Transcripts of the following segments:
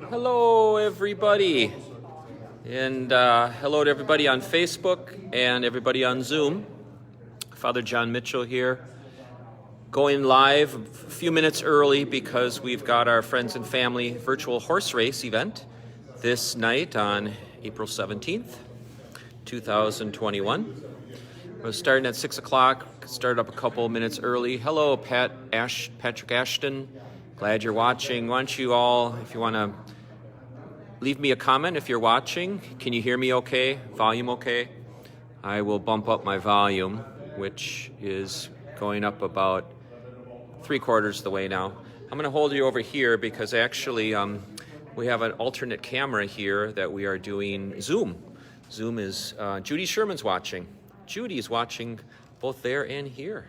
Hello, everybody, and hello to everybody on Facebook and everybody on Zoom. Father John Mitchell here, going live a few minutes early because we've got our friends and family virtual horse race event this night on April 17th, 2021. We're starting at 6 o'clock, started up a couple minutes early. Hello, Patrick Ashton. Glad you're watching. Why don't you all, if you want to leave me a comment if you're watching. Can you hear me okay? Volume okay? I will bump up my volume, which is going up about 3/4 the way now. I'm going to hold you over here because actually we have an alternate camera here that we are doing Zoom. Zoom is, Judy Sherman's watching. Judy's watching both there and here.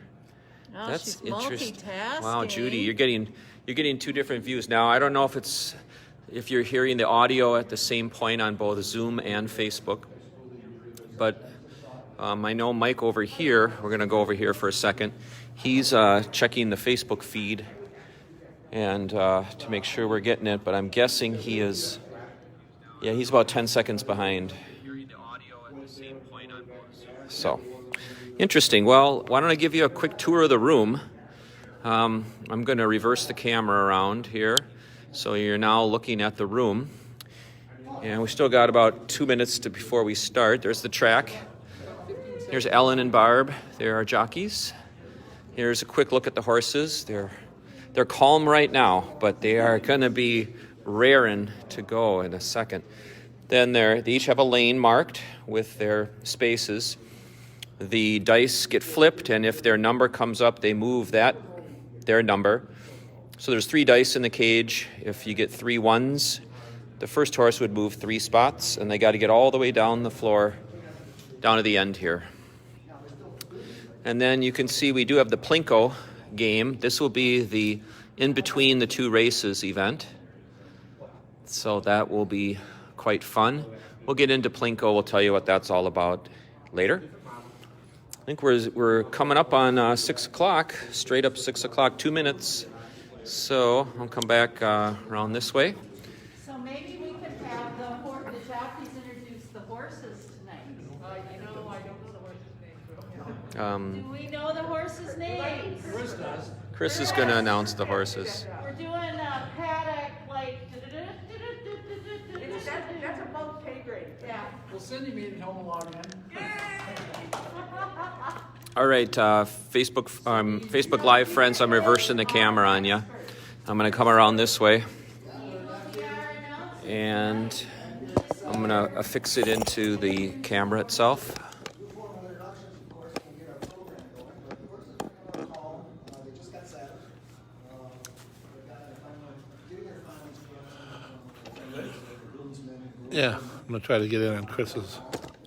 Oh, That's she's interesting. multitasking. Wow, Judy, you're getting two different views. Now, I don't know if you're hearing the audio at the same point on both Zoom and Facebook, but I know Mike over here, we're going to go over here for a second. He's checking the Facebook feed and to make sure we're getting it, but I'm guessing he is, yeah, he's about 10 seconds behind. So, interesting. Well, why don't I give you a quick tour of the room? I'm going to reverse the camera around here. So you're now looking at the room. And we still got about 2 minutes before we start. There's the track. Here's Ellen and Barb. They're our jockeys. Here's a quick look at the horses. They're calm right now, but they are going to be raring to go in a second. Then they each have a lane marked with their spaces. The dice get flipped, and if their number comes up, they move their number. So there's 3 dice in the cage. If you get 3 ones, the first horse would move 3 spots, and they got to get all the way down the floor, down to the end here. And then you can see we do have the Plinko Game. This will be the in between the 2 races event. So that will be quite fun. We'll get into Plinko. We'll tell you what that's all about later. I think we're coming up on 6 o'clock, straight up 6 o'clock, 2 minutes. So I'll come back around this way. So maybe we could have the jockeys introduce the horses tonight. I don't know the horses' names. Do we know the horses' names? Chris does. Chris is going to announce the horses. We're doing a paddock like. That's above pay grade. Yeah. Well, Cindy made it home along then. All right, Facebook Live friends, I'm reversing the camera on you. I'm going to come around this way. And I'm going to affix it into the camera itself. Yeah, I'm going to try to get in on Chris's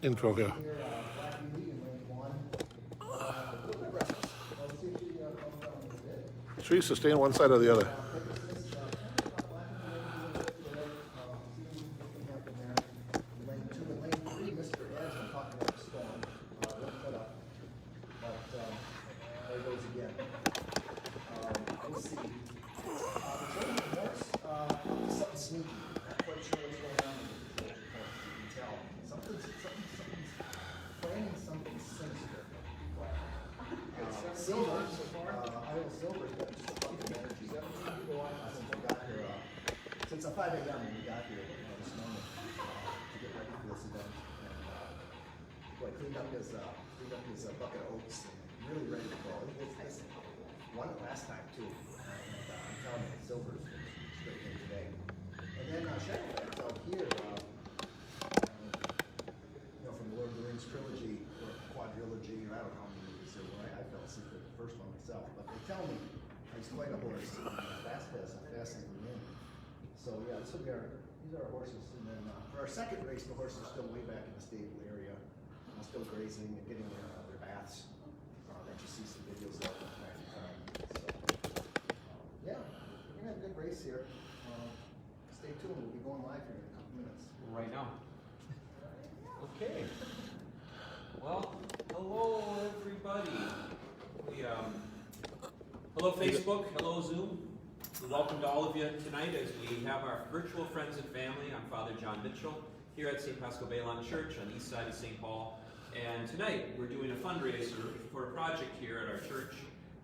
intro here. Teresa, stay on one side or the other. Since 5 a.m. when we got here this morning to get ready for this event, and boy, cleaned up his bucket of oats and really ready to go. It's won it last time too, and I'm telling you, Silver's straight in today. And then Shadowfax out here, from the Lord of the Rings trilogy or quadrilogy, or I don't know how many movies there were. I fell asleep with the first one myself, but they tell me he's quite a horse, fast as the wind. So yeah, these are our horses, and then for our second race, the horses are still way back in the stable area, still grazing and getting their baths that you see some videos of from time to time. So yeah, we're gonna have a good race here. Stay tuned, we'll be going live here in a couple minutes. Right now. Okay. Well, hello everybody. Hello Facebook, hello Zoom. Welcome to all of you tonight as we have our virtual friends and family. I'm Father John Mitchell here at St. Pascal Baylon Church on the east side of St. Paul. And tonight we're doing a fundraiser for a project here at our church.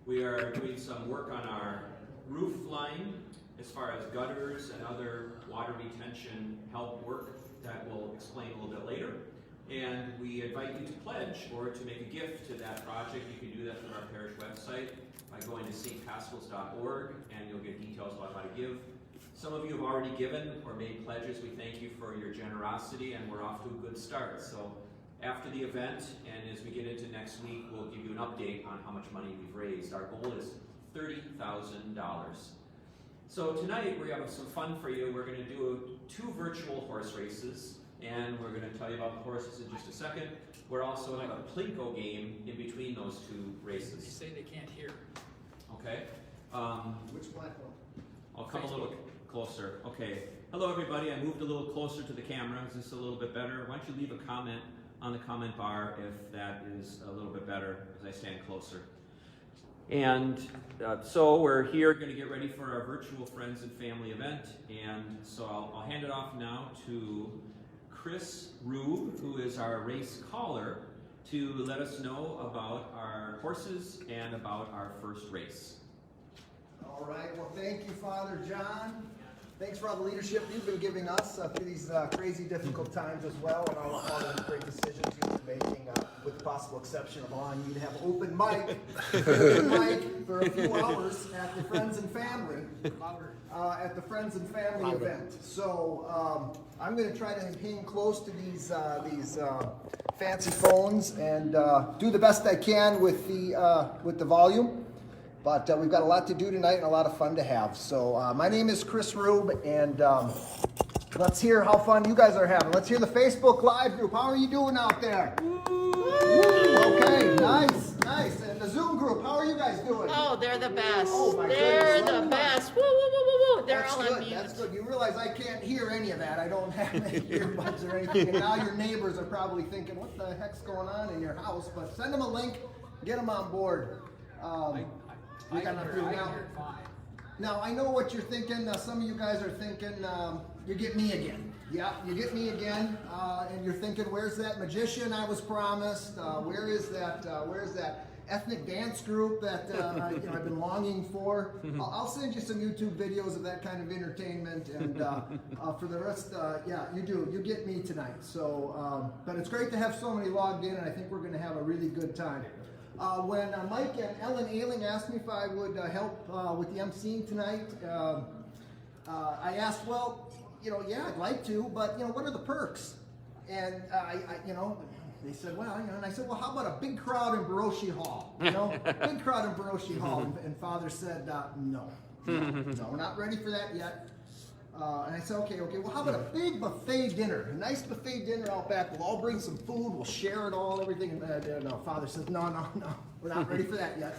We are doing some work on our roof line as far as gutters and other water retention help work that we'll explain a little bit later. And we invite you to pledge or to make a gift to that project. You can do that through our parish website by going to stpascals.org, and you'll get details about how to give. Some of you have already given or made pledges. We thank you for your generosity, and we're off to a good start. So after the event, and as we get into next week, we'll give you an update on how much money we've raised. Our goal is $30,000. So tonight we have some fun for you. We're going to do 2 virtual horse races, and we're going to tell you about the horses in just a second. We're also have a Plinko game in between those 2 races. They say they can't hear. Okay. Which platform? I'll come a little closer. Okay. Hello, everybody. I moved a little closer to the camera. Is this a little bit better? Why don't you leave a comment on the comment bar if that is a little bit better as I stand closer. And so we're here going to get ready for our virtual friends and family event. And so I'll hand it off now to Barb Rube, who is our race caller, to let us know about our horses and about our first race. All right, well, thank you, Father John. Thanks for all the leadership you've been giving us through these crazy, difficult times as well, and all the great decisions you've been making, with the possible exception of allowing you to have open mic for a few hours at the Friends and Family, event. So I'm going to try to hang close to these fancy phones and do the best I can with the volume. But we've got a lot to do tonight and a lot of fun to have. So my name is Barb Rube, and let's hear how fun you guys are having. Let's hear the Facebook Live group. How are you doing out there? Okay, nice. And the Zoom group, how are you guys doing? Oh, they're the best. Oh, my They're goodness. the best. Woo, woo, woo, woo, woo. They're That's all good. on mute. That's good. You realize I can't hear any of that. I don't have any earbuds or anything. And now your neighbors are probably thinking, what the heck's going on in your house? But send them a link. Get them on board. I can hear it fine. Now, I know what you're thinking. Some of you guys are thinking, you get me again. Yeah, you get me again. And you're thinking, where's that magician I was promised? Where is that ethnic dance group that I've been longing for? I'll send you some YouTube videos of that kind of entertainment. And for the rest, yeah, you do. You get me tonight. So, but it's great to have so many logged in, and I think we're going to have a really good time. When Mike and Ellen Ayling asked me if I would help with the emceeing tonight, I asked, well, yeah, I'd like to, but what are the perks? And they said, well, and I said, well, how about a big crowd in Baroshi Hall? Big crowd in Baroshi Hall. And Father said, no, we're not ready for that yet. And I said, okay, well, how about a big buffet dinner? A nice buffet dinner out back. We'll all bring some food. We'll share it all, everything. And no, Father says, no, we're not ready for that yet.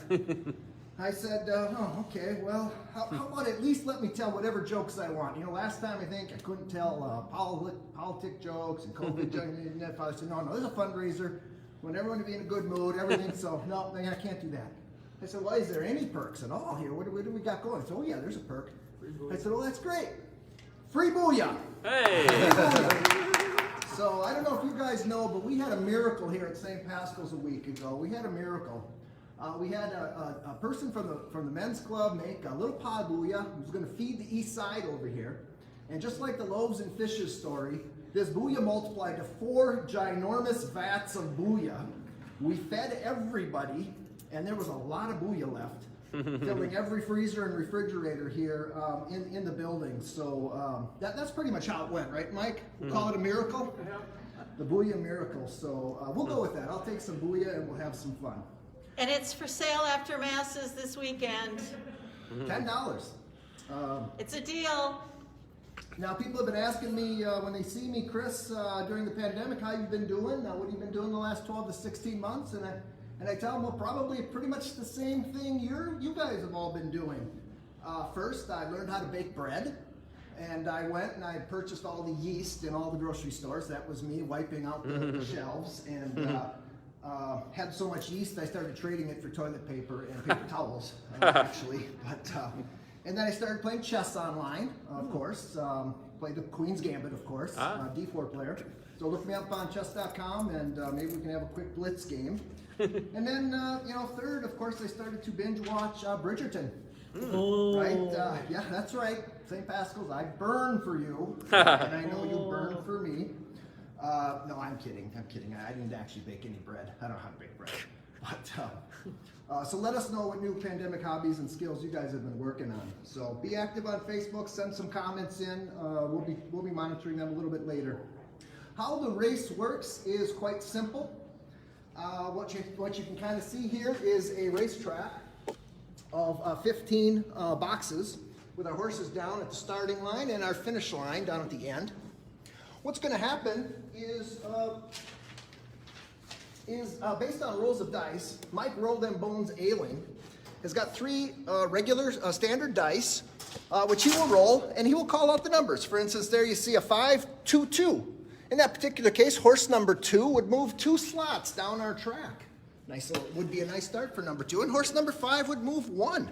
I said, oh, okay, well, how about at least let me tell whatever jokes I want? Last time I think I couldn't tell politic jokes and COVID jokes. And Father said, no, this is a fundraiser. We want everyone to be in a good mood, everything. So, no, I can't do that. I said, well, is there any perks at all here? What do we got going? I said, oh, yeah, there's a perk. I said, well, that's great. Free booyah! Hey! So I don't know if you guys know, but we had a miracle here at St. Pascal's a week ago. We had a miracle. We had a person from the men's club make a little pie booyah who was going to feed the east side over here. And just like the loaves and fishes story, this booyah multiplied to 4 ginormous vats of booyah. We fed everybody, and there was a lot of booyah left. Filling every freezer and refrigerator here in the building. So that's pretty much how it went, right, Mike? We'll call it a miracle? The booyah miracle. So we'll go with that. I'll take some booyah and we'll have some fun. And it's for sale after Masses this weekend. $10. It's a deal. Now, people have been asking me when they see me, Chris, during the pandemic, how you've been doing, what have you been doing the last 12 to 16 months? And I tell them, well, probably pretty much the same thing you guys have all been doing. First, I learned how to bake bread, and I went and I purchased all the yeast in all the grocery stores. That was me wiping out the shelves, and had so much yeast I started trading it for toilet paper and paper towels, actually. But And then I started playing chess online, of course. Played the Queen's Gambit, of course, D4 player. So look me up on chess.com, and maybe we can have a quick blitz game. And then, third, of course, I started to binge watch Bridgerton. Right? Yeah, that's right. St. Pascal's, I burn for you, and I know you burn for me. No, I'm kidding. I didn't actually bake any bread. I don't know how to bake bread. But, so let us know what new pandemic hobbies and skills you guys have been working on. So be active on Facebook, send some comments in. We'll be monitoring them a little bit later. How the race works is quite simple. What you can kind of see here is a racetrack of 15 boxes with our horses down at the starting line and our finish line down at the end. What's going to happen is based on rolls of dice. Mike Roll Them Bones Ayling has got 3 regular standard dice, which he will roll, and he will call out the numbers. For instance, there you see a 5, 2, 2. In that particular case, horse number 2 would move 2 slots down our track. Would be a nice start for number 2. And horse number 5 would move 1.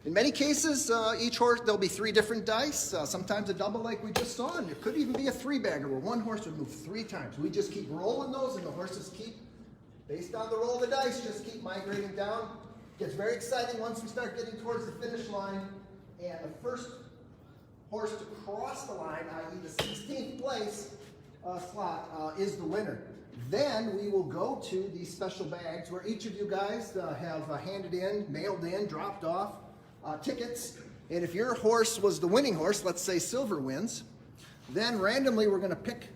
In many cases, each horse, there'll be 3 different dice, sometimes a double like we just saw, and it could even be a 3-bagger where one horse would move 3 times. We just keep rolling those, and the horses keep, based on the roll of the dice, just keep migrating down. Gets very exciting once we start getting towards the finish line, and the first horse to cross the line, i.e. the 16th place slot, is the winner. Then we will go to these special bags where each of you guys have handed in, mailed in, dropped off tickets. And if your horse was the winning horse, let's say Silver wins, then randomly we're going to pick,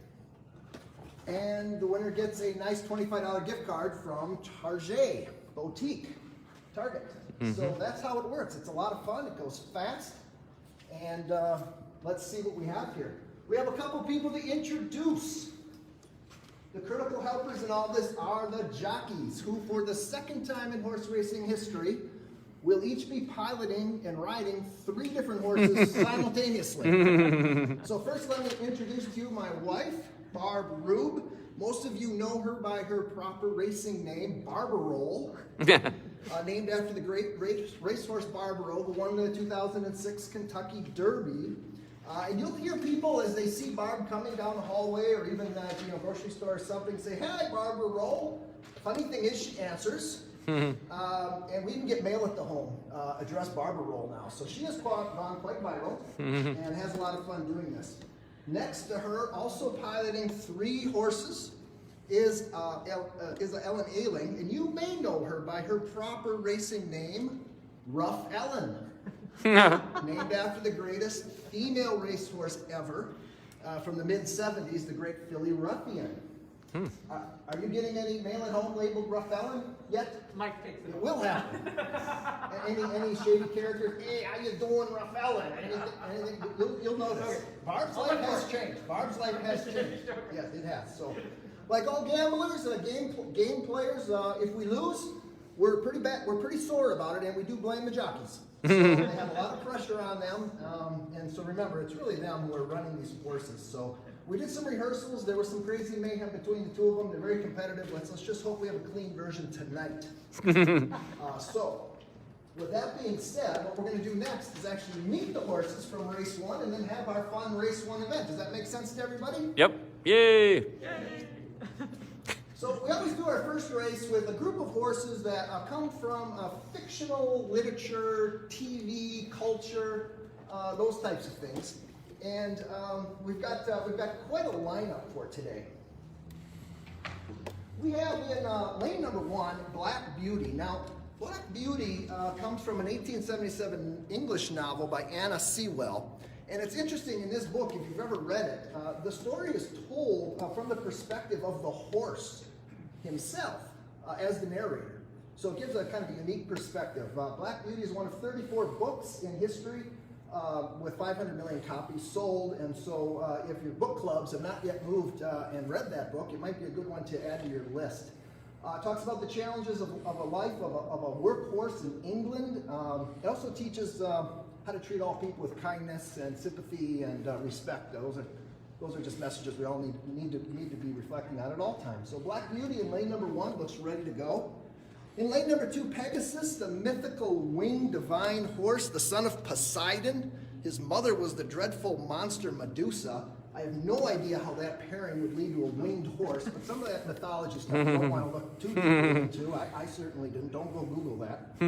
and the winner gets a nice $25 gift card from Target Boutique, Target. So that's how it works. It's a lot of fun. It goes fast. And let's see what we have here. We have a couple people to introduce. The critical helpers in all this are the jockeys, who for the second time in horse racing history will each be piloting and riding 3 different horses simultaneously. So first let me introduce to you my wife, Barb Rube. Most of you know her by her proper racing name, Barbarole, named after the great racehorse Barbaro, who won the 2006 Kentucky Derby. And you'll hear people as they see Barb coming down the hallway or even grocery store or something say, "Hey, Barbarole." Funny thing is, she answers. And we even get mail at the home addressed Barbarole now. So she has gone quite viral and has a lot of fun doing this. Next to her, also piloting 3 horses, is Ellen Ayling, and you may know her by her proper racing name, Rough Ellen, named after the greatest female racehorse ever from the mid-70s, the great Filly Ruffian. Are you getting any mail at home labeled Rough Ellen yet? Mike takes it. It will happen. Any shady characters? Hey, how you doing, Rough Ellen? Anything? You'll notice. Barb's life has changed. Barb's life has changed. Yes, it has. So, like all gamblers and game players, if we lose, we're pretty bad. We're pretty sore about it, and we do blame the jockeys. So they have a lot of pressure on them, and so remember, it's really them who are running these horses. So we did some rehearsals. There was some crazy mayhem between the 2 of them. They're very competitive. Let's just hope we have a clean version tonight. So with that being said, what we're going to do next is actually meet the horses from race 1 and then have our fun race 1 event. Does that make sense to everybody? Yep. Yay! So we always do our first race with a group of horses that come from fictional literature, TV, culture, those types of things. And we've got quite a lineup for today. We have in lane number 1, Black Beauty. Now, Black Beauty comes from an 1877 English novel by Anna Sewell. And it's interesting in this book, if you've ever read it, the story is told from the perspective of the horse himself as the narrator. So it gives a kind of a unique perspective. Black Beauty is one of 34 books in history with 500 million copies sold. And so if your book clubs have not yet moved and read that book, it might be a good one to add to your list. It talks about the challenges of a life of a workhorse in England. It also teaches how to treat all people with kindness and sympathy and respect. Those are just messages we all need to be reflecting on at all times. So Black Beauty in lane number 1 looks ready to go. In lane number 2, Pegasus, the mythical winged divine horse, the son of Poseidon. His mother was the dreadful monster Medusa. I have no idea how that pairing would lead to a winged horse, but some of that mythology stuff I don't want to look too deeply into. I certainly didn't. Don't go Google that.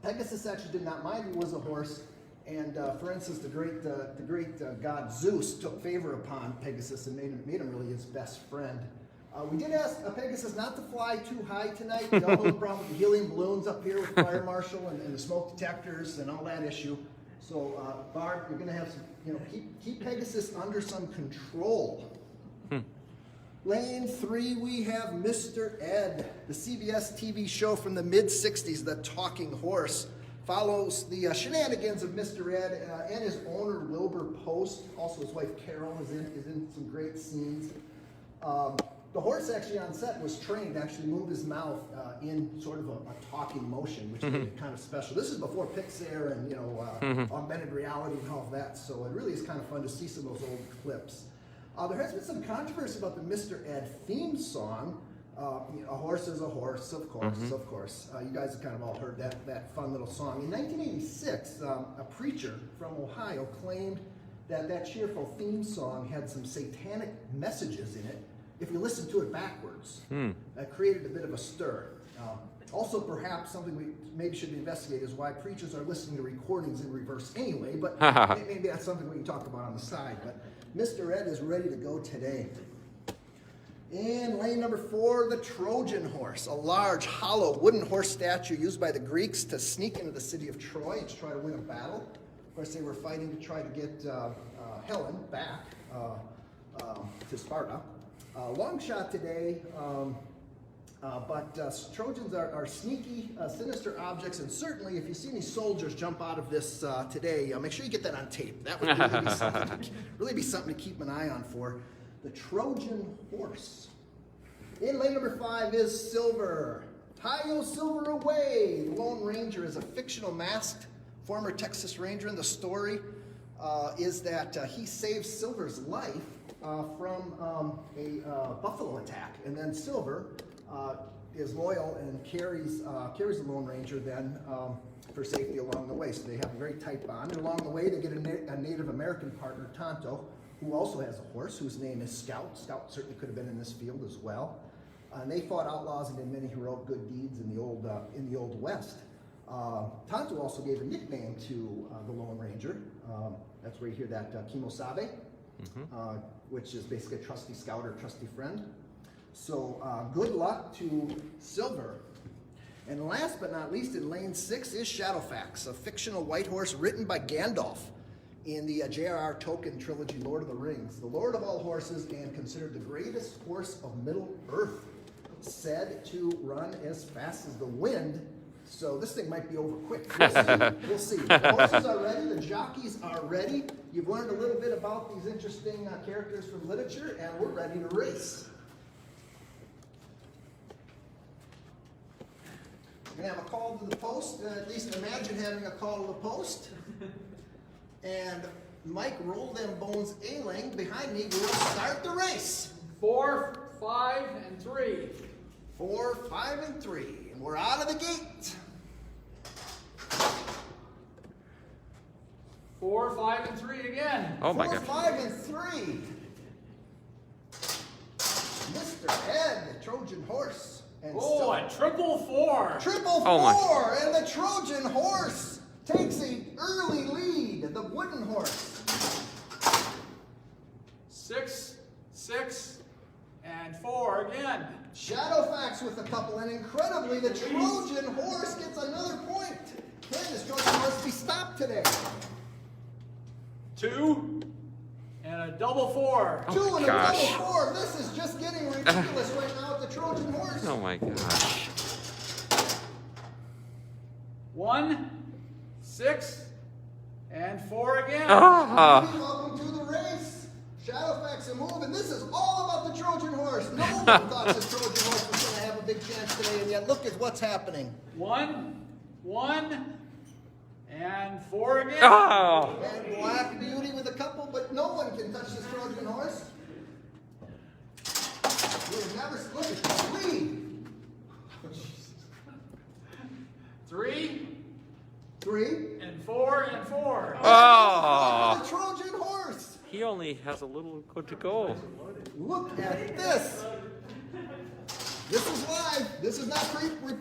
Pegasus actually did not mind he was a horse, and for instance, the great god Zeus took favor upon Pegasus and made him really his best friend. We did ask Pegasus not to fly too high tonight. We all know the problem with the helium balloons up here with Fire Marshal and the smoke detectors and all that issue. So, Barb, you're going to have some, keep Pegasus under some control. Lane 3, we have Mr. Ed, the CBS TV show from the mid-'60s, The Talking Horse. Follows the shenanigans of Mr. Ed and his owner, Wilbur Post. Also, his wife, Carol, is in some great scenes. The horse actually on set was trained to actually move his mouth in sort of a talking motion, which made it kind of special. This is before Pixar and augmented reality and all of that, so it really is kind of fun to see some of those old clips. There has been some controversy about the Mr. Ed theme song. A horse is a horse, of course, of course. You guys have kind of all heard that fun little song. In 1986, a preacher from Ohio claimed that cheerful theme song had some satanic messages in it if you listen to it backwards. That created a bit of a stir. Also, perhaps something we maybe should investigate is why preachers are listening to recordings in reverse anyway, but maybe that's something we can talk about on the side. But Mr. Ed is ready to go today. In lane number 4, the Trojan Horse, a large, hollow wooden horse statue used by the Greeks to sneak into the city of Troy and to try to win a battle. Of course, they were fighting to try to get Helen back to Sparta. Long shot today, but Trojans are sneaky, sinister objects, and certainly if you see any soldiers jump out of this today, make sure you get that on tape. That would really be something to keep an eye on for. The Trojan Horse. In lane number 5 is Silver. Hi-yo, Silver away! The Lone Ranger is a fictional masked former Texas Ranger, and the story is that he saves Silver's life from a buffalo attack, and then Silver is loyal and carries the Lone Ranger then for safety along the way. So they have a very tight bond. And along the way, they get a Native American partner, Tonto, who also has a horse whose name is Scout. Scout certainly could have been in this field as well. And they fought outlaws and did many heroic good deeds in the old West. Tonto also gave a nickname to the Lone Ranger. That's where you hear that Kimosabe. Which is basically a trusty scout or trusty friend. So good luck to Silver. And last but not least, in lane 6 is Shadowfax, a fictional white horse written by Gandalf in the J.R.R. Tolkien trilogy, Lord of the Rings. The Lord of all horses and considered the greatest horse of Middle-earth, said to run as fast as the wind. So this thing might be over quick. We'll see. The horses are ready. The jockeys are ready. You've learned a little bit about these interesting characters from literature, and we're ready to race. We're going to have a call to the post. At least imagine having a call to the post. And Mike, roll them bones, Ayling. Behind me, we'll start the race. 4, 5, and 3. 4, 5, and 3. And we're out of the gate. 4, 5, and 3 again. Oh my 4, gosh. 5, and 3. Mr. Ed, the Trojan Horse. And Oh, a triple 4. Triple 4, Oh and the Trojan Horse takes an early lead. The wooden horse. 6, 6, and 4 again. Shadowfax with a couple, and incredibly, the Trojan Horse gets another point. Can this Trojan Horse be stopped today? 2, and a double 4. 2 and a gosh. double 4. This is just getting ridiculous right now with the Trojan Horse. Oh my gosh. 1, 6, and 4 again. Welcome to the race. Shadowfax a move, and this is all about the Trojan Horse. No one thought this Trojan Horse was going to have a big chance today, and yet look at what's happening. 1, and 4 again. Oh. And Black Beauty with a couple, but no one can touch this Trojan Horse. We've never look at the lead. 3, 3. and 4, and 4. Oh, The Trojan Horse. he only has a little good to go. Look at this. This is live. This is not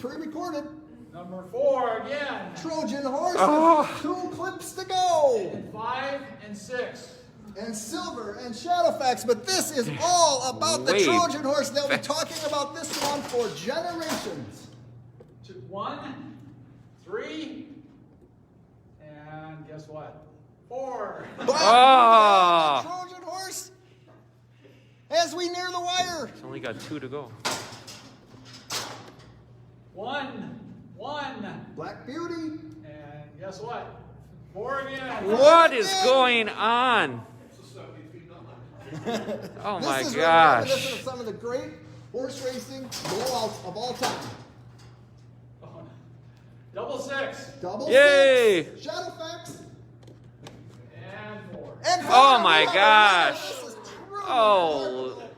pre-recorded. Number 4 again. Trojan Horse. Oh. 2 clips to go. And 5 and 6. And Silver and Shadowfax, but this is all about the Wait. Trojan Horse. They'll be talking about this one for generations. 1, 3, and guess what? 4. Oh, Trojan Horse. As we near the wire. it's only got 2 to go. 1, 1, Black Beauty. and guess what? 4 again. What is going on? Oh my This is gosh. reminiscent of some of the great horse racing blowouts of all time. Double 6 Double Yay. 6. Shadowfax. and 4. And Oh 5. my We have a gosh. winner. This is truly Oh, remarkable.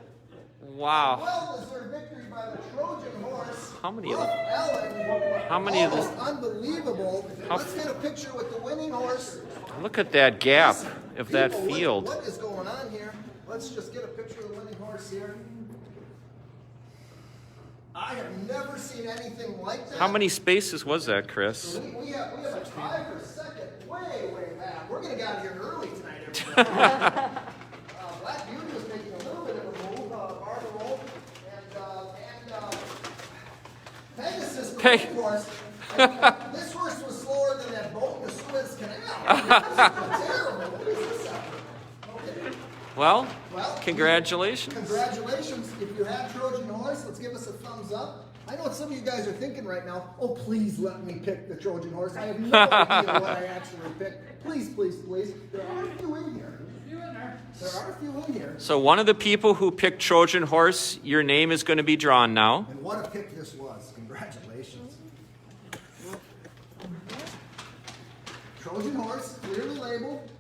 wow. Well-deserved victory by the Trojan Horse. How many of Brooke them? Allen. How many of Almost them? unbelievable. How- Let's get a picture with the winning horse. Look at that gap of that People, field. What is going on here? Let's just get a picture of the winning horse here. I have never seen anything like that. How many spaces was that, Chris? We have a tie for second, way back. We're gonna get out of here early tonight, everybody. Black Beauty was making a little bit of a move. Barb Rube and Pegasus was Hey. winning horse. And this horse was slower than that boat in the Suez Canal. This is terrible. What is this out here? Okay. Well, Well, congratulations. Congratulations. If you have Trojan Horse, let's give us a thumbs up. I know what some of you guys are thinking right now. Oh, please let me pick the Trojan Horse. I have no idea what I actually picked. Please, please, please. There are a few in here. There are a few in here. So one of the people who picked Trojan Horse, your name is going to be drawn now. And what a pick this was. Congratulations. Trojan Horse, clearly labeled.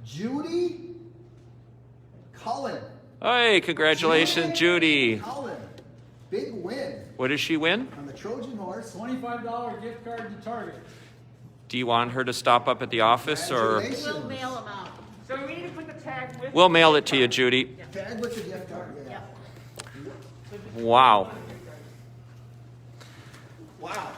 Judy Cullen. Hey, congratulations, Judy. Cullen. Big win What does she win? on the Trojan Horse. $25 gift card to Target. Do you want her to stop up at the office, or Congratulations. We'll mail them out. So we need to put the tag with. we'll mail it to you, Judy? Tag with the gift card, yeah. Wow. Wow.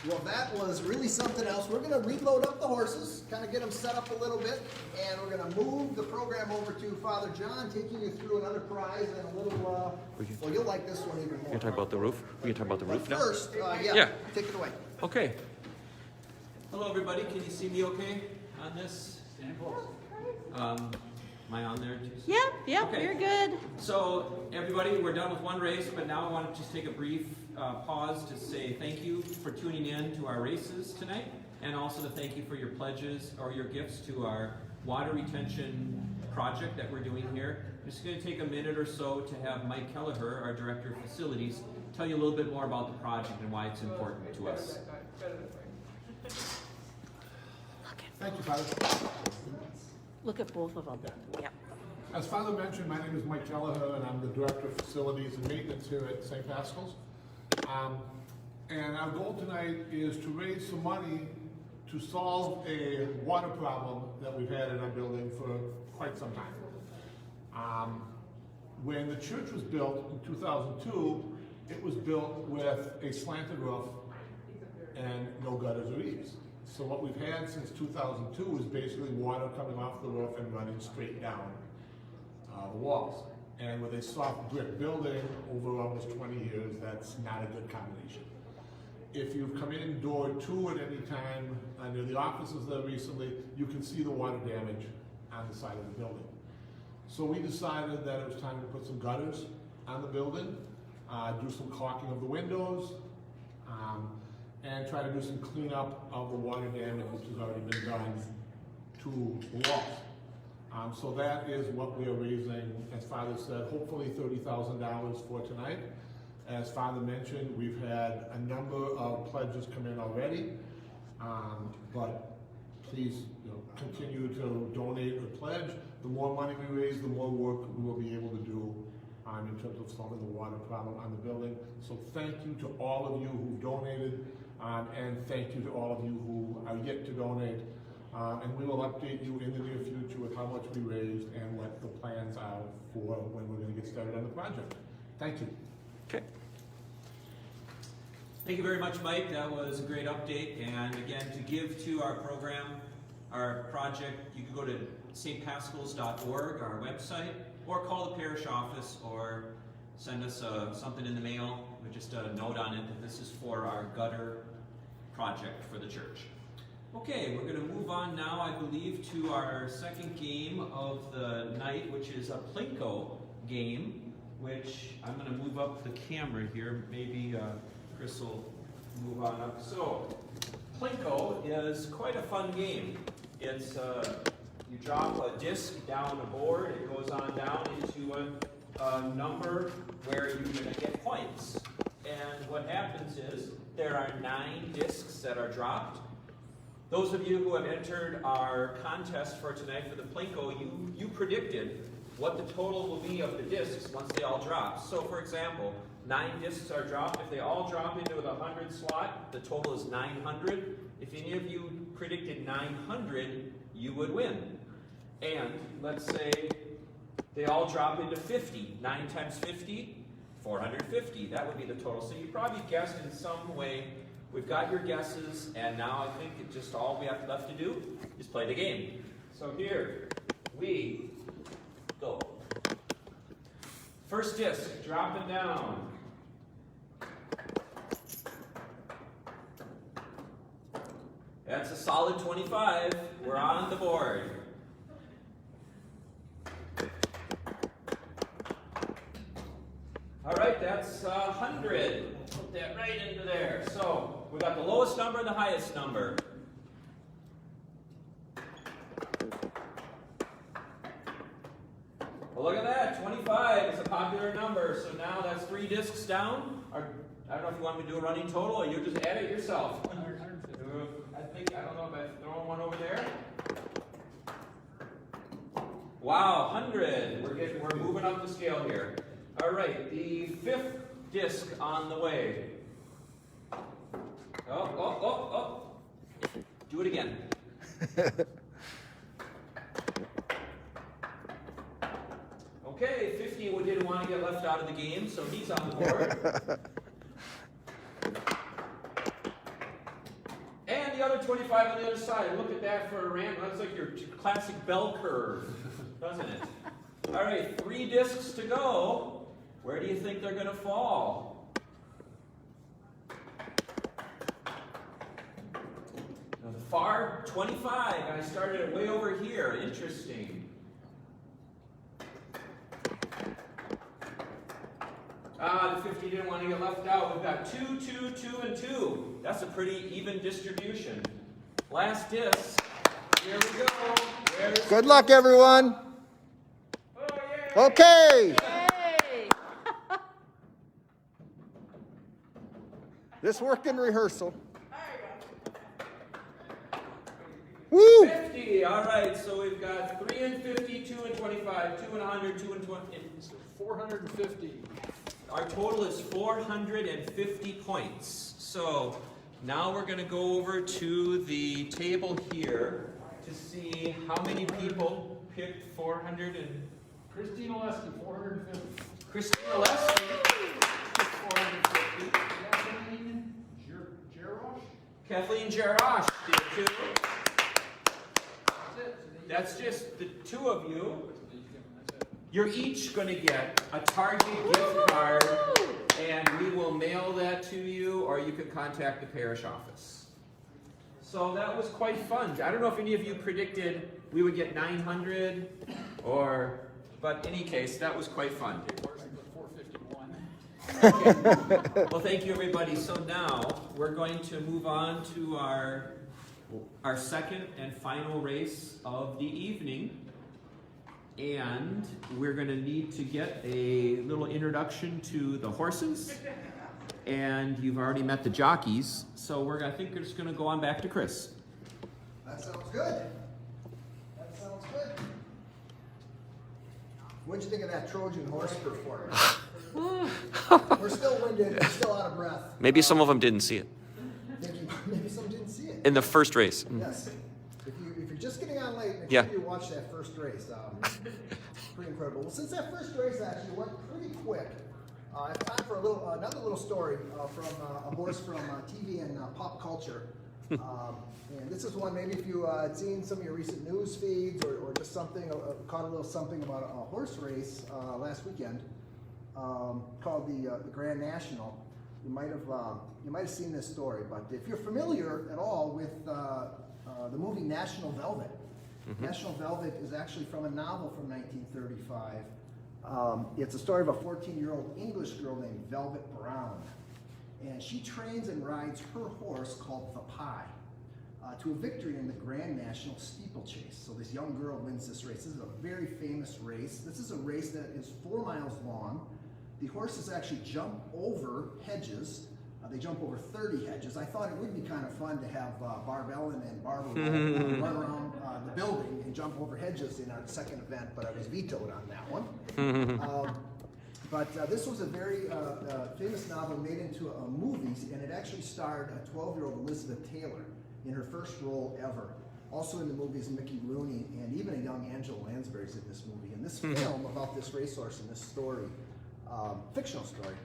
Well, that was really something else. We're going to reload up the horses, kind of get them set up a little bit, and we're going to move the program over to Father John, taking you through another prize and a little, well, you'll like this one even more. We can talk about the roof? We can talk about the roof But now? first, Yeah. take it away. Okay. Hello, everybody. Can you see me okay on this? Stand close. Am I on there too? Yep, Okay. you're good. So, everybody, we're done with one race, but now I want to just take a brief pause to say thank you for tuning in to our races tonight, and also to thank you for your pledges or your gifts to our water retention project that we're doing here. I'm just going to take a minute or so to have Mike Kelleher, our Director of Facilities, tell you a little bit more about the project and why it's important to us. Thank you, Father. Look at both of them. Yep. As Father mentioned, my name is Mike Kelleher, and I'm the Director of Facilities and Maintenance here at St. Pascal's. And our goal tonight is to raise some money to solve a water problem that we've had in our building for quite some time. When the church was built in 2002, it was built with a slanted roof and no gutters or eaves. So what we've had since 2002 is basically water coming off the roof and running straight down the walls. And with a soft brick building over almost 20 years, that's not a good combination. If you've come in door 2 at any time near the offices there recently, you can see the water damage on the side of the building. So we decided that it was time to put some gutters on the building, do some caulking of the windows, and try to do some cleanup of the water damage which has already been done to the walls. So that is what we are raising, as Father said, hopefully $30,000 for tonight. As Father mentioned, we've had a number of pledges come in already, but please continue to donate or pledge. The more money we raise, the more work we will be able to do in terms of solving the water problem on the building. So thank you to all of you who've donated. And thank you to all of you who are yet to donate. And we will update you in the near future with how much we raised and what the plans are for when we're going to get started on the project. Thank you. Okay. Thank you very much, Mike. That was a great update. And again, to give to our program, our project, you can go to stpaschals.org, our website, or call the parish office, or send us something in the mail with just a note on it that this is for our gutter project for the church. Okay, we're going to move on now, I believe, to our second game of the night, which is a Plinko game, which I'm going to move up the camera here. Maybe Chris will move on up. So, Plinko is quite a fun game. It's you drop a disc down a board, it goes on down into a number where you're going to get points. And what happens is there are 9 discs that are dropped. Those of you who have entered our contest for tonight for the Plinko, you predicted what the total will be of the discs once they all drop. So for example, 9 discs are dropped. If they all drop into the 100 slot, the total is 900. If any of you predicted 900, you would win. And let's say they all drop into 50. 9 times 50, 450. That would be the total. So you probably guessed in some way. We've got your guesses, and now I think it just all we have left to do is play the game. So here we go. First disc, dropping down. That's a solid 25. We're on the board. All right, that's 100. Put that right into there. So we got the lowest number and the highest number. Well, look at that. 25 is a popular number. So now that's 3 discs down. I don't know if you want me to do a running total or you just add it yourself. I don't know if I'm throwing one over there. Wow, 100. We're moving up the scale here. All right, the 5th disc on the way. Oh. Do it again. Okay, 50 didn't want to get left out of the game, so he's on the board. And the other 25 on the other side. Look at that for a random. That's like your classic bell curve, doesn't it? All right, 3 discs to go. Where do you think they're going to fall? Now the far 25. I started it way over here. Interesting. The 50 didn't want to get left out. We've got 2, 2, 2, and 2. That's a pretty even distribution. Last disc. Here we go. Good luck, everyone. Oh, yeah. Okay. This worked in rehearsal. Woo! 50. All right, so we've got 3 and 50, 2 and 25, 2 and 100, 2 and 20. 450. Our total is 450 points. So now we're going to go over to the table here to see how many people picked 400 and... Christine Oleski, 450. Christine Oleski picked 450. Kathleen Jarosh did too. That's just the 2 of you. You're each going to get a Target gift card, and we will mail that to you, or you can contact the parish office. So that was quite fun. I don't know if any of you predicted we would get 900, but in any case, that was quite fun. Okay. Well, thank you, everybody. So now we're going to move on to our second and final race of the evening. And we're going to need to get a little introduction to the horses. And you've already met the jockeys. So I think we're just going to go on back to Chris. That sounds good. What'd you think of that Trojan Horse performance? We're still winded, we're still out of breath. Maybe some of them didn't see it. Think In the first race. Yes. If you're just getting on late, make Yeah. sure you watch that first race. Pretty incredible. Well, since that first race actually went pretty quick, I have time for another little story from a horse from TV and pop culture. And this is one, maybe if you had seen some of your recent news feeds or just something, caught a little something about a horse race last weekend called the Grand National. You might have seen this story, but if you're familiar at all with the movie National Velvet, National Velvet is actually from a novel from 1935. It's a story of a 14-year-old English girl named Velvet Brown, and she trains and rides her horse called the Pie to a victory in the Grand National Steeplechase. So this young girl wins this race. This is a very famous race. This is a race that is 4 miles long. The horses actually jump over hedges. They jump over 30 hedges. I thought it would be kind of fun to have Baylon and Barb Rube run around the building and jump over hedges in our second event, but I was vetoed on that one. But this was a very famous novel made into a movie, and it actually starred a 12-year-old Elizabeth Taylor in her first role ever. Also in the movie is Mickey Rooney, and even a young Angela Lansbury's in this movie. And this film about this racehorse and this story, fictional story,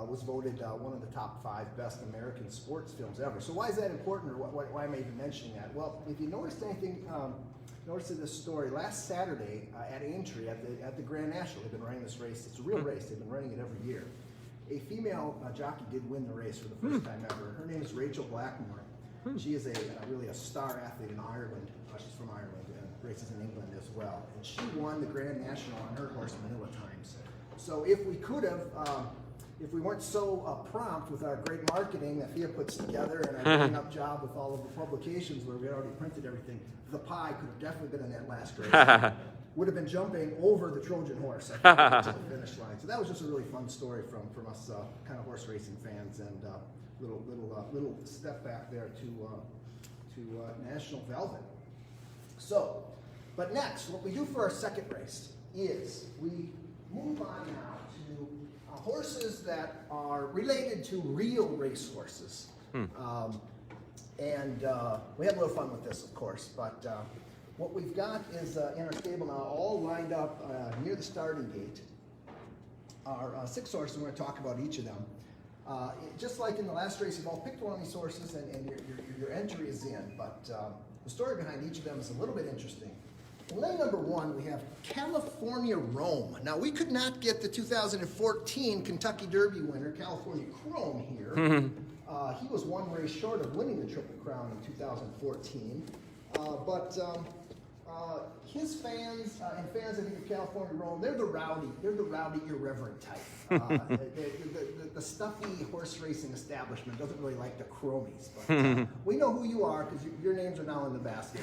was voted one of the top 5 best American sports films ever. So why is that important, or why am I even mentioning that? Well, if you noticed anything, notice in this story, last Saturday at Aintree, at the Grand National, they've been running this race. It's a real race. They've been running it every year. A female jockey did win the race for the first time ever. Her name is Rachel Blackmore. She is really a star athlete in Ireland. She's from Ireland and races in England as well. And she won the Grand National on her horse Manila Times. So if we could have, if we weren't so prompt with our great marketing that Thea puts together and our bringing up job with all of the publications where we already printed everything, the Pie could have definitely been in that last race. Would have been jumping over the Trojan Horse to the finish line. So that was just a really fun story from us kind of horse racing fans, and little step back there to National Velvet. So, but next, what we do for our second race is we move on now to horses that are related to real race horses. And we had a little fun with this, of course, but what we've got is in our stable now, all lined up near the starting gate, are 6 horses. We're going to talk about each of them. Just like in the last race, you've all picked one of these horses and your entry is in, but the story behind each of them is a little bit interesting. In lane number 1, we have California Rome. Now, we could not get the 2014 Kentucky Derby winner, California Chrome, here. He was 1 race short of winning the Triple Crown in 2014. But his fans and fans, I think, of California Rome, they're the rowdy, irreverent type. The stuffy horse racing establishment doesn't really like the chromies. But we know who you are because your names are now in the basket.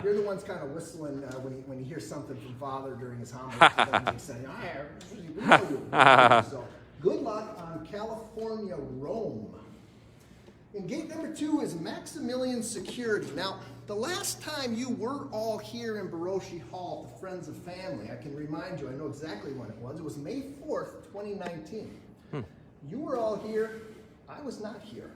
You're the ones kind of whistling when you hear something from Father during his homily. Saying, we know you. So good luck on California Rome. And gate number 2 is Maximilian Security. Now, the last time you were all here in Baroshi Hall, the Friends of Family, I can remind you, I know exactly when it was. It was May 4th, 2019. You were all here. I was not here.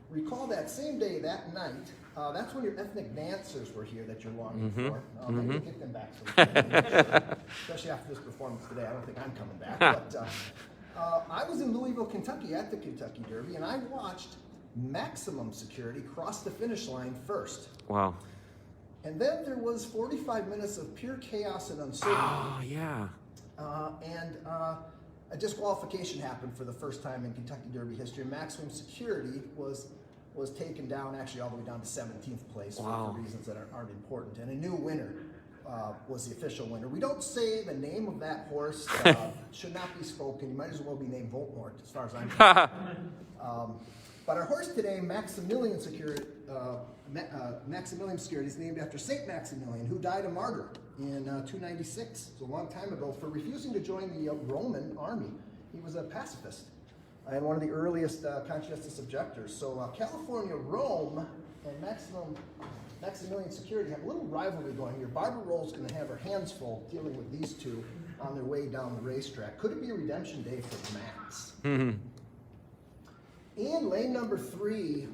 Recall that same day, that night, that's when your ethnic dancers were here that you're longing for. Maybe we'll get them back sometime. Especially after this performance today. I don't think I'm coming back. But I was in Louisville, Kentucky at the Kentucky Derby, and I watched Maximum Security cross the finish line first. Wow. And then there was 45 minutes of pure chaos and uncertainty. Oh, yeah. And a disqualification happened for the first time in Kentucky Derby history. Maximum Security was taken down, actually all the way down to 17th place for reasons that aren't important. And a new winner was the official winner. We don't say the name of that horse. Should not be spoken. You might as well be named Voltmort, as far as I'm concerned. But our horse today, Maximilian Security, is named after Saint Maximilian, who died a martyr in 296. It's a long time ago for refusing to join the Roman army. He was a pacifist and one of the earliest conscientious objectors. So California Rome and Maximilian Security have a little rivalry going here. Barbara Roll's going to have her hands full dealing with these two on their way down the racetrack. Could it be a redemption day for Max? In lane number 3,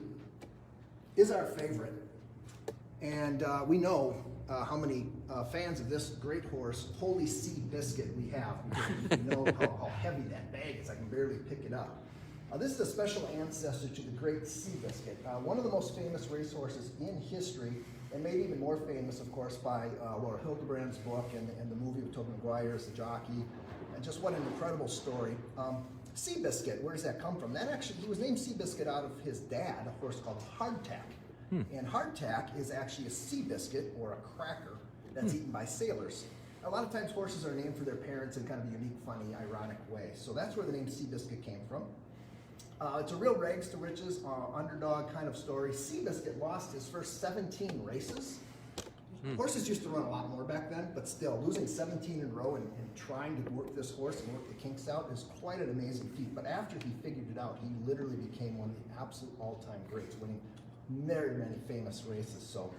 is our favorite. And we know how many fans of this great horse, Holy Sea Biscuit, we have. We know how heavy that bag is. I can barely pick it up. This is a special ancestor to the great Sea Biscuit, one of the most famous racehorses in history, and made even more famous, of course, by Laura Hildebrand's book and the movie with Tobey Maguire as the jockey. And just what an incredible story. Sea Biscuit, where does that come from? That actually, he was named Sea Biscuit out of his dad, a horse called Hardtack. And hardtack is actually a sea biscuit or a cracker that's eaten by sailors. A lot of times horses are named for their parents in kind of a unique, funny, ironic way. So that's where the name Sea Biscuit came from. It's a real rags to riches, underdog kind of story. Sea Biscuit lost his first 17 races. Horses used to run a lot more back then, but still, losing 17 in a row and trying to work this horse and work the kinks out is quite an amazing feat. But after he figured it out, he literally became one of the absolute all-time greats, winning very many famous races. So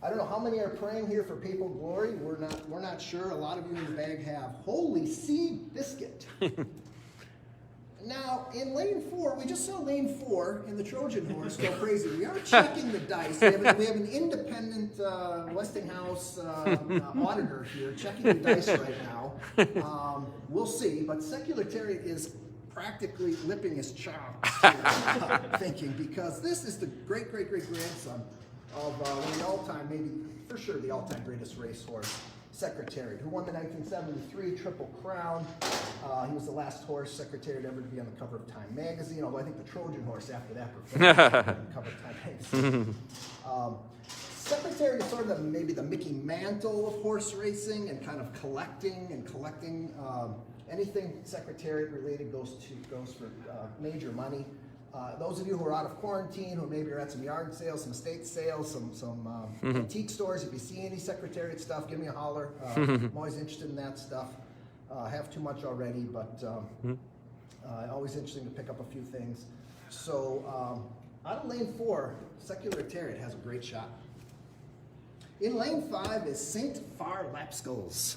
I don't know how many are praying here for papal glory. We're not sure. A lot of you in the bag have Holy Sea Biscuit. Now in lane 4, we just saw lane 4 in the Trojan Horse go crazy. We are checking the dice. We have an independent Westinghouse auditor here checking the dice right now. We'll see, but Secular Terry is practically lipping his chops thinking, because this is the great-great-great-grandson of one of the all-time, maybe for sure the all-time greatest racehorse, Secretariat, who won the 1973 Triple Crown. He was the last horse Secretariat ever to be on the cover of Time magazine, although I think the Trojan Horse after that performed on the cover of Time magazine. Secretariat is sort of maybe the Mickey Mantle of horse racing and kind of collecting. Anything Secretariat related goes for major money. Those of you who are out of quarantine, who maybe are at some yard sales, some estate sales, some antique stores, if you see any Secretariat stuff, give me a holler. I'm always interested in that stuff. I have too much already, but always interesting to pick up a few things. So out of lane 4, Secretariat has a great shot. In lane 5 is St. Far Lapscles.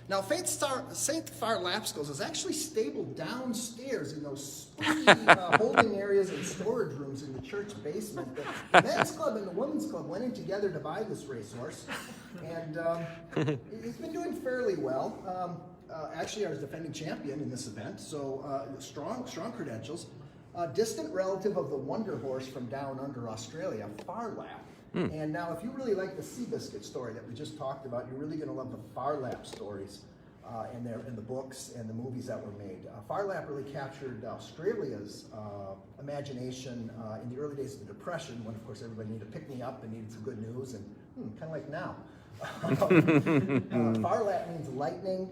Now, St. Far Lapscles is actually stabled downstairs in those spooky holding areas and storage rooms in the church basement. The men's club and the women's club went in together to buy this racehorse, and he's been doing fairly well. Actually, our defending champion in this event, so strong credentials. Distant relative of the Wonder Horse from down under Australia, Far Lap. And now, if you really like the Sea Biscuit story that we just talked about, you're really going to love the Far Lap stories in the books and the movies that were made. Far Lap really captured Australia's imagination in the early days of the Depression, when, of course, everybody needed to pick me up and needed some good news, and kind of like now. Far Lap means lightning.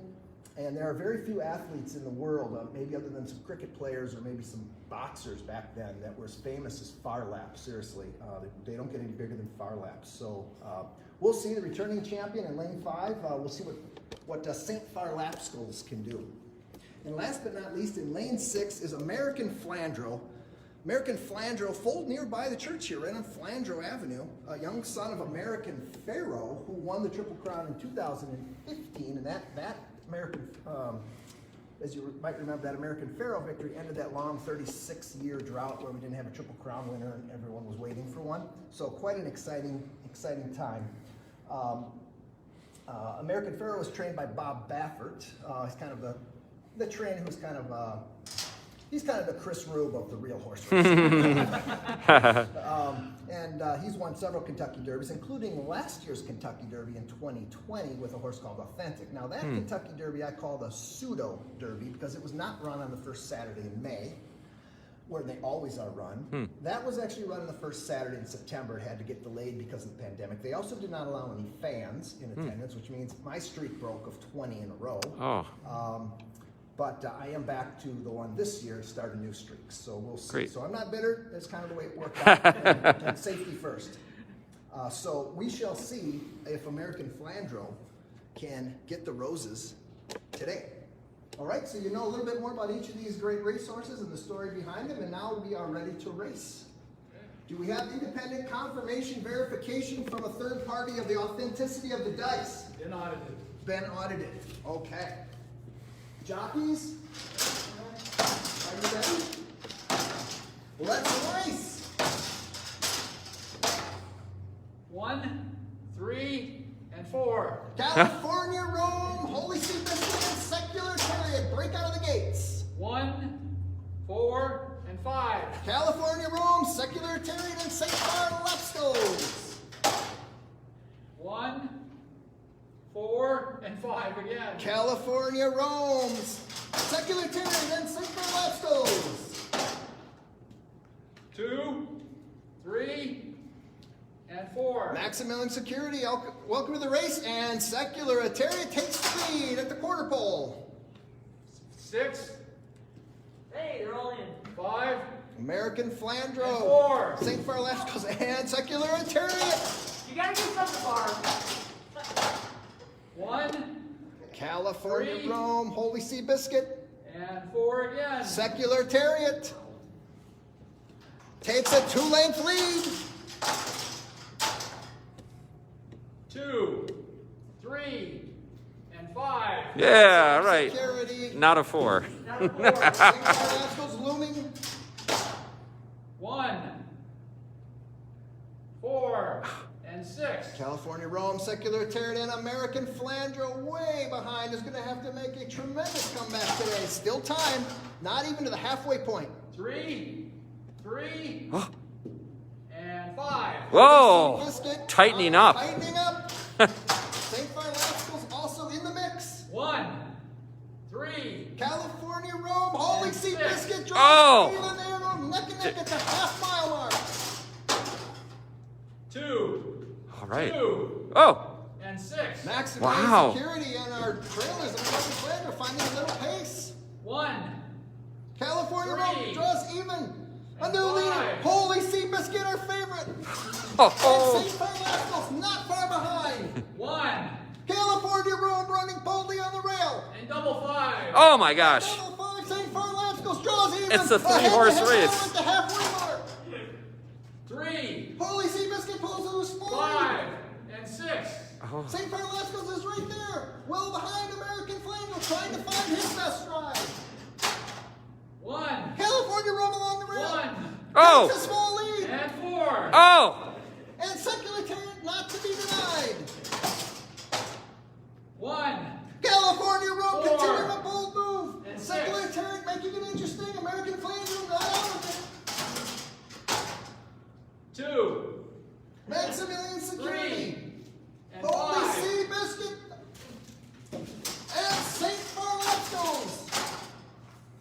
And there are very few athletes in the world, maybe other than some cricket players or maybe some boxers back then, that were as famous as Far Lap. Seriously, they don't get any bigger than Far Lap. So we'll see the returning champion in lane 5. We'll see what St. Far Lapscles can do. And last but not least, in lane 6 is American Flandreau. American Flandreau, foaled nearby the church here, right on Flandreau Avenue, a young son of American Pharaoh, who won the Triple Crown in 2015, and that American, as you might remember, that American Pharaoh victory ended that long 36-year drought where we didn't have a Triple Crown winner and everyone was waiting for one. So quite an exciting time. American Pharaoh was trained by Bob Baffert. He's kind of the trainer who's kind of he's kind of the Chris Rube of the real horse racing. And he's won several Kentucky Derbies, including last year's Kentucky Derby in 2020 with a horse called Authentic. Now that Kentucky Derby I call the pseudo Derby because it was not run on the first Saturday in May, where they always are run. That was actually run on the first Saturday in September. It had to get delayed because of the pandemic. They also did not allow any fans in attendance, which means my streak broke of 20 in a row. But I am back to the one this year to start a new streak, so we'll see. Great. So I'm not bitter. That's kind of the way it worked out. And safety first. So we shall see if American Flandreau can get the roses today. All right, so you know a little bit more about each of these great racehorses and the story behind them, and now we are ready to race. Do we have independent confirmation, verification from a third party of the authenticity of the dice? Been audited. Been audited. Okay. Jockeys, are you ready? Let's race! 1, 3, and 4. California, Rome, Holy See Biscuit, and Secular Chariot. Break out of the gates. 1, 4, and 5. California, Rome, Secular Chariot, and St. Barb Rube. 1, 4, and 5 again. California, Rome, Secular Chariot, and St. Barb Rube. 2, 3, and 4. Maximilian Security, welcome to the race, and Secular Chariot takes the lead at the quarter pole. 6, Hey, they're all in. 5, American and Flandro, 4. St. Barb and Secular Chariot. You gotta do something, Barb. 1, California, 3. Rome, Holy See Biscuit, and 4 again. Secular Chariot takes a 2-length lead. 2, 3, and 5. Yeah, right. Security. Not a 4. Not a 4. St. Barb looming. 1, 4, and 6. California, Rome, Secular Chariot, and American Flandro way behind is going to have to make a tremendous comeback today. Still time, not even to the halfway point. 3, and 5. Whoa! Biscuit, Tightening up. Tightening up. St. Barb also in the mix. 1, 3, California, Rome, Holy And See 6. Biscuit, Oh. Trojan Horse, neck and neck at the half-mile mark. 2, All right. 2, Oh, and 6. Maximum Wow. security and our trailers and American Flandro finding a little pace. 1, California, 3. Rome draws even. A And new leader, 5. Holy See Biscuit, our favorite. oh, And St. Barb not far behind. 1, California, Rome running boldly on the rail. and double 5. oh my gosh! Double 5, St. Barb draws even. It's a Ahead to three-horse head race. at the halfway mark. 3, Holy See Biscuit pulls loose. 5, and 6. Oh, St. Barb is right there, well behind American Flandro, trying to find his best stride. 1, California, Rome along the rail. 1, oh, Takes a small lead. and 4. oh! And Secular Chariot not to be denied. 1, California, Rome 4. continuing a bold move. And Secular 6. Chariot making it interesting. American Flandro got out of it. 2, Maximilian 3, Security. and Holy 5. See Biscuit. And St. Barb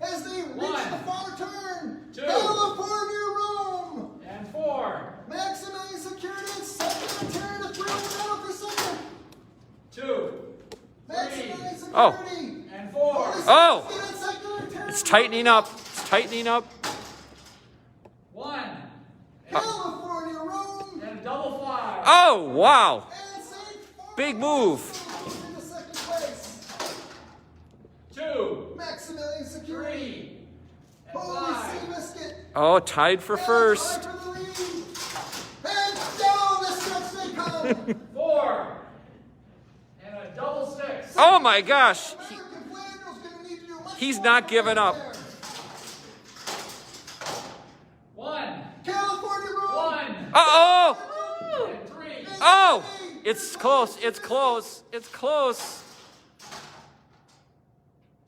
as they reach 1, the far turn. 2. California, Rome. And 4, Maximilian Security and Secular Chariot are thrilling battle for second. 2, Maximilian Security. Oh. and 4. Holy See Oh. Biscuit and Secular Chariot. It's tightening up. It's tightening up. 1, California, Rome. and double 5. Oh, wow! And St. Barb Big move. into second place. 2, Maximilian Security. 3, and Holy 5. See Biscuit. Oh, tied for And first. tied for the lead. And down the stretch they come. 4, and a double 6. Oh my gosh! American Flandro's gonna need to do much He's more not to giving get up. there. 1, California, Rome. 1, Uh-oh! and 3. Oh! It's close. It's close. It's close.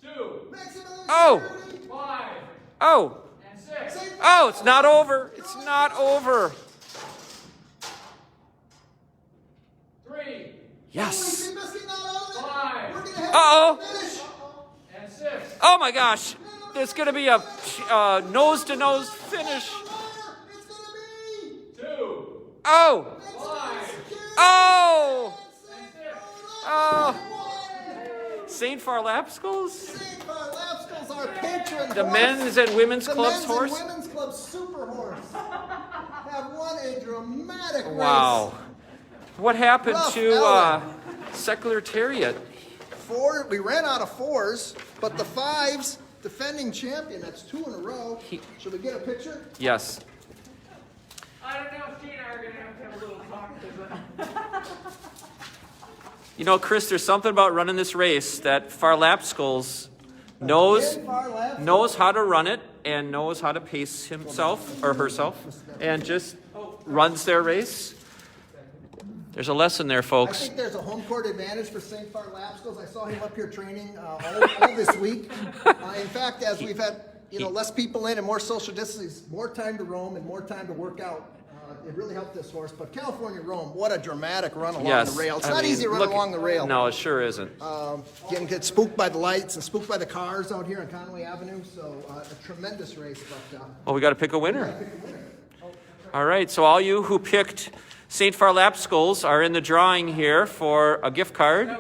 2, Maximilian Oh. Security. 5, Oh! and 6. St. Oh, it's not over. It's not over. 3, Holy Yes. See Biscuit not out of it. 5, We're gonna have Uh-oh. to finish. and 6. Oh my gosh. There's going to be a nose-to-nose finish. It's gonna be 2, Oh! Five. Oh! and 6. Oh! One. St. Farlapscals? St. Barb our patron The horse. men's and women's The club's men's horse? and women's club super horse have won a dramatic race. Wow. What happened Rough to Ellen. Secular Chariot? We ran out of fours, but the fives, defending champion, that's 2 in a row. Should we get a picture? Yes. I don't know if she and I are going to have a little talk. You know, Chris, there's something about running this race that Farlapskulls knows how to run it and knows how to pace himself or herself and just runs their race. There's a lesson there, I folks. think there's a home court advantage for St. Far Lapscos. I saw him up here training all this week. In fact, as we've had less people in and more social distancing, more time to roam and more time to work out. It really helped this horse. But California Roam, what a dramatic run along the rail. It's not easy to run along the rail. No, it sure isn't. Get spooked by the lights and spooked by the cars out here on Conway Avenue. So a tremendous race. But Well, we got to pick a winner. All right, so all you who picked St. Far Lapscos are in the drawing here for a gift card.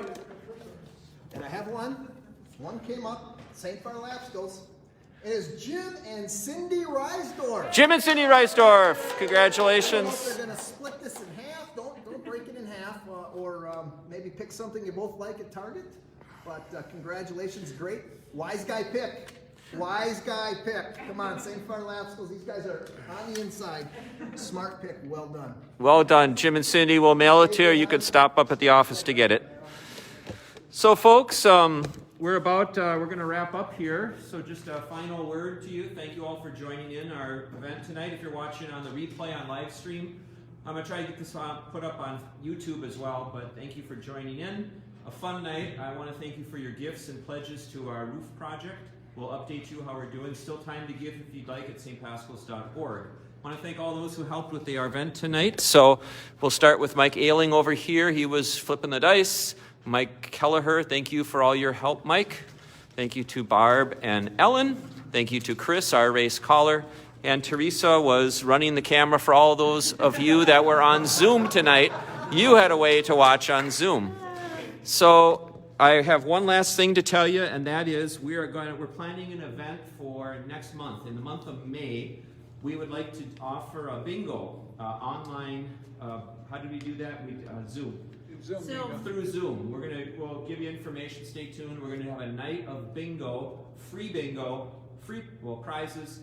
And I have one. One came up. St. Far Lapscos. It is Jim and Cindy Reisdorf. Jim and Cindy Reisdorf, I don't know if congratulations. they're going to split this in half. Don't break it in half, or maybe pick something you both like at Target. But congratulations, great wise guy pick. Wise guy pick. Come on, St. Far Lapscos. These guys are on the inside. Smart pick. Well done. Well done, Jim and Cindy. We'll mail it to you. You could stop up at the office to get it. So, folks, we're going to wrap up here. So just a final word to you. Thank you all for joining in our event tonight. If you're watching on the replay on live stream, I'm going to try to get this put up on YouTube as well, but thank you for joining in. A fun night. I want to thank you for your gifts and pledges to our roof project. We'll update you how we're doing. Still time to give if you'd like at stpascals.org. I want to thank all those who helped with our event tonight. So we'll start with Mike Ayling over here. He was flipping the dice. Mike Kelleher, thank you for all your help, Mike. Thank you to Barb and Ellen. Thank you to Chris, our race caller. And Teresa was running the camera for all those of you that were on Zoom tonight. You had a way to watch on Zoom. So I have one last thing to tell you, and that is we're planning an event for next month. In the month of May, we would like to offer a bingo online. How do we do that? Zoom. Through Zoom. We'll give you information. Stay tuned. We're going to have a night of bingo, free prizes,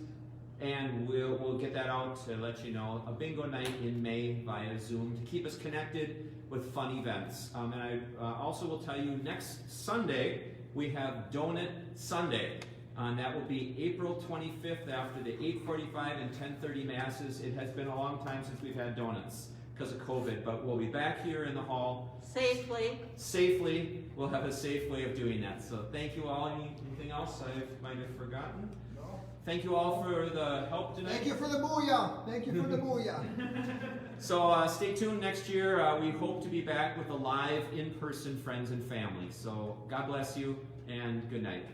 and we'll get that out to let you know. A bingo night in May via Zoom to keep us connected with fun events. And I also will tell you next Sunday we have Donut Sunday. And that will be April 25th after the 8:45 and 10:30 masses. It has been a long time since we've had donuts because of COVID, but we'll be back here in the hall. Safely. We'll have a safe way of doing that. So thank you all. Anything else I might have forgotten? No. Thank you all for the help tonight. Thank you for the booyah. So stay tuned next year. We hope to be back with a live in-person friends and family. So God bless you and good night.